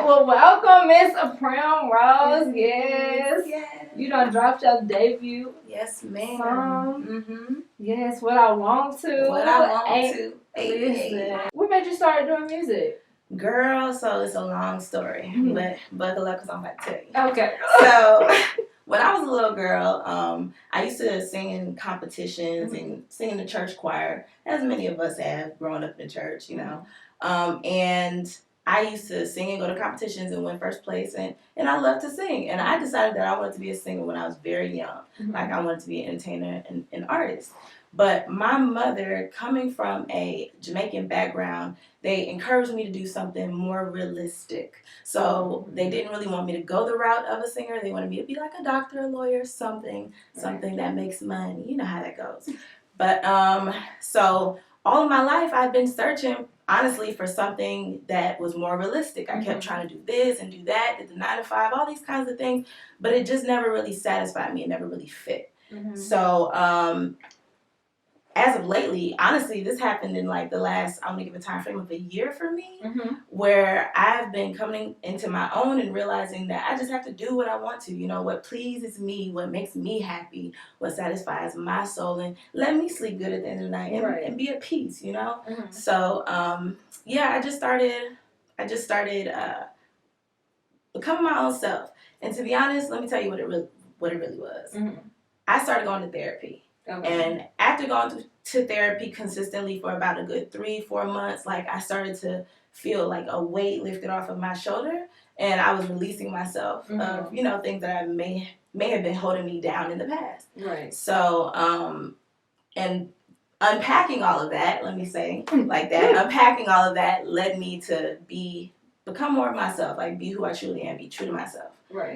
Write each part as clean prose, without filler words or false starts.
Well, welcome, Miss Primrose. Yes. You done dropped your debut. Yes, ma'am. Song. Yes, What I Want To. What I Want To. Listen. What made you start doing music? Girl, so it's a long story, but buckle up because I'm about to tell you. Okay. So, when I was a little girl, I used to sing in competitions and sing in the church choir, as many of us have growing up in church, you know. And I used to sing and go to competitions and win first place, and I love to sing. And I decided that I wanted to be a singer when I was very young. Like, I wanted to be an entertainer and an artist. But my mother, coming from a Jamaican background, they encouraged me to do something more realistic. So they didn't really want me to go the route of a singer. They wanted me to be like a doctor, a lawyer, something that makes money. You know how that goes. But so all of my life I've been searching, honestly, for something that was more realistic. I kept trying to do this and do that, did the 9 to 5, all these kinds of things, but it just never really satisfied me. It never really fit. So as of lately, honestly, this happened in like the last, I'm going to give a time frame of a year for me, where I've been coming into my own and realizing that I just have to do what I want to, you know, what pleases me, what makes me happy, what satisfies my soul, and let me sleep good at the end of the night and be at peace, you know? So, yeah, I just started becoming my own self. And to be honest, let me tell you what it really was. I started going to therapy. And after going to therapy consistently for about a good 3-4 months, like, I started to feel like a weight lifted off of my shoulder, and I was releasing myself of, you know, things that I may have been holding me down in the past. So, and unpacking all of that, let me say like that, unpacking all of that led me to become more of myself, like be who I truly am, be true to myself.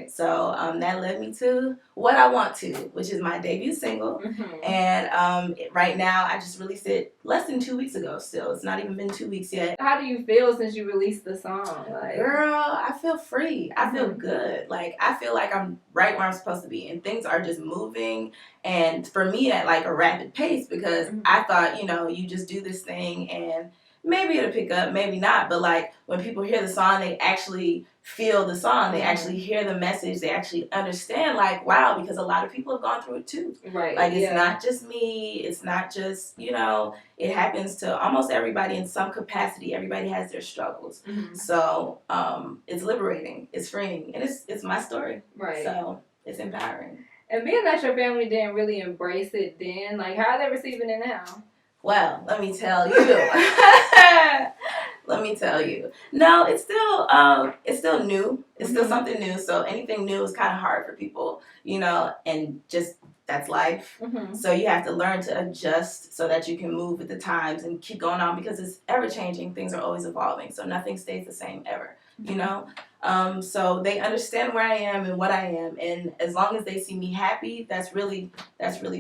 So that led me to What I Want To, which is my debut single. And right now, I just released it less than 2 weeks ago still. It's not even been 2 weeks yet. How do you feel since you released the song? Like, girl, I feel free. I feel good. Like, I feel like I'm right where I'm supposed to be. And things are just moving. And for me, at like a rapid pace, because I thought, you know, you just do this thing and maybe it'll pick up, maybe not. But like, when people hear the song, they actually feel the song, they actually hear the message, they actually understand, like, wow, because a lot of people have gone through it too. Like, it's not just me, it's not just, you know, it happens to almost everybody in some capacity. Everybody has their struggles. So it's liberating, it's freeing, and it's my story. So it's empowering. And being that your family didn't really embrace it then, like, how are they receiving it now? Well, let me tell you. Let me tell you. No, it's still new. It's still something new. So anything new is kind of hard for people, you know, and just that's life. So you have to learn to adjust so that you can move with the times and keep going on, because it's ever changing. Things are always evolving. So nothing stays the same ever, you know. So they understand where I am and what I am, and as long as they see me happy, that's really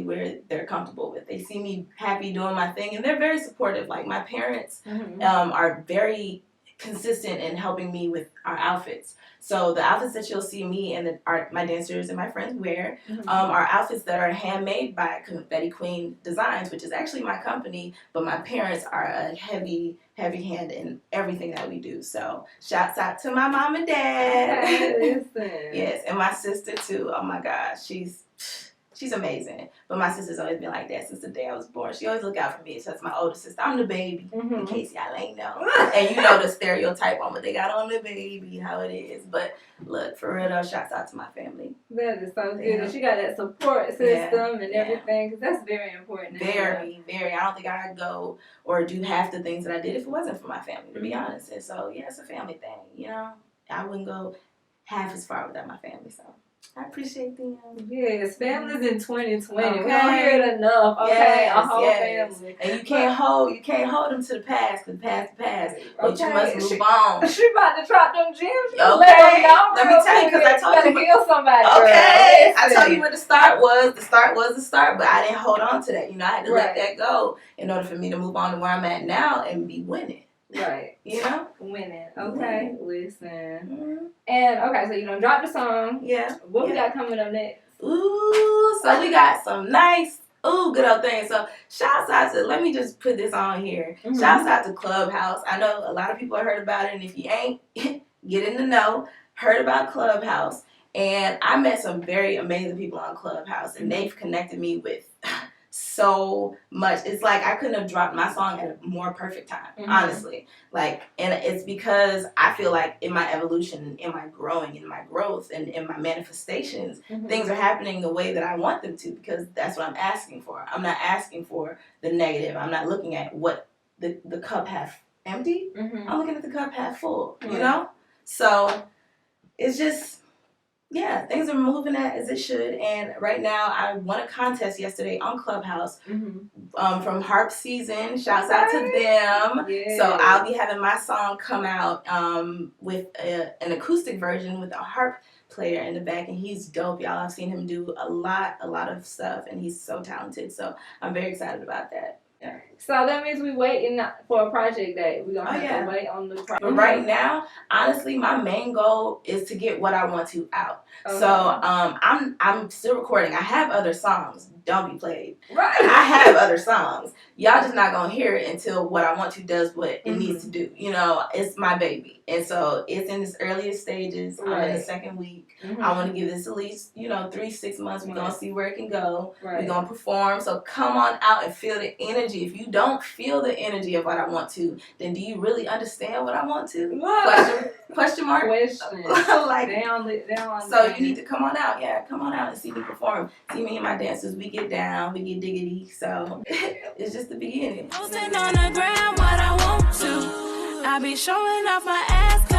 where they're comfortable with. They see me happy doing my thing, and they're very supportive. Like, my parents are very consistent in helping me with our outfits. So the outfits that you'll see me and my dancers and my friends wear are outfits that are handmade by Confetti Queen Designs, which is actually my company, but my parents are a heavy hand in everything that we do. So shouts out to my mom and dad. Yes, and my sister too. Oh my gosh, she's amazing. But my sister's always been like that since the day I was born. She always look out for me. So that's my older sister. I'm the baby, in case y'all ain't know. And you know the stereotype on what they got on the baby, how it is. But look, for real though, shouts out to my family. That is so good. And she got that support system and everything, because that's very important. Very. I don't think I'd go or do half the things that I did if it wasn't for my family, to be honest. And so, yeah, it's a family thing, you know. I wouldn't go half as far without my family, so I appreciate them. Yes, families in 2020. We don't hear it enough. Okay, a whole family. And you can't hold them to the past, because the past is past. But you must move on. She about to drop them gems. Okay, let me tell you, because I told you. You heal somebody. Okay, I told you what the start was. The start was the start, but I didn't hold on to that. You know, I had to let that go in order for me to move on to where I'm at now and be winning. You know? Winning. Okay, listen. And, okay, so you done dropped the song. What we got coming up next? Ooh, so we got some nice, good old things. So shouts out to, let me just put this on here. Shouts out to Clubhouse. I know a lot of people have heard about it, and if you ain't, getting to know, heard about Clubhouse, and I met some very amazing people on Clubhouse, and they've connected me with so much. It's like I couldn't have dropped my song at a more perfect time, honestly. Like, and it's because I feel like in my evolution, in my growing, in my growth, and in my manifestations, things are happening the way that I want them to, because that's what I'm asking for. I'm not asking for the negative. I'm not looking at what the cup half empty. I'm looking at the cup half full, you know? So it's just, yeah, things are moving as it should. And right now, I won a contest yesterday on Clubhouse from Harp Season. Shouts out to them. Yeah. So I'll be having my song come out with an acoustic version with a harp player in the back, and he's dope, y'all. I've seen him do a lot of stuff, and he's so talented. So I'm very excited about that. Yeah. So that means we waiting for a project that we're gonna have to wait on the project. But right now, honestly, my main goal is to get what I want to out. Okay. So I'm still recording. I have other songs. Don't be played. Right. I have other songs. Y'all just not gonna hear it until what I want to does what it needs to do. You know, it's my baby, and so it's in its earliest stages. I'm in the second week. I want to give this at least 3-6 months. We're gonna see where it can go. We're gonna perform. So come on out and feel the energy. If you don't feel the energy of what I want to, then do you really understand what I want to? Question mark? Question. Like, they don't so you need to come on out. Yeah, come on out and see me perform. See me and my dancers. We get down. We get diggity. So it's just the beginning. Posting on the ground what I want to. I be showing off my ass.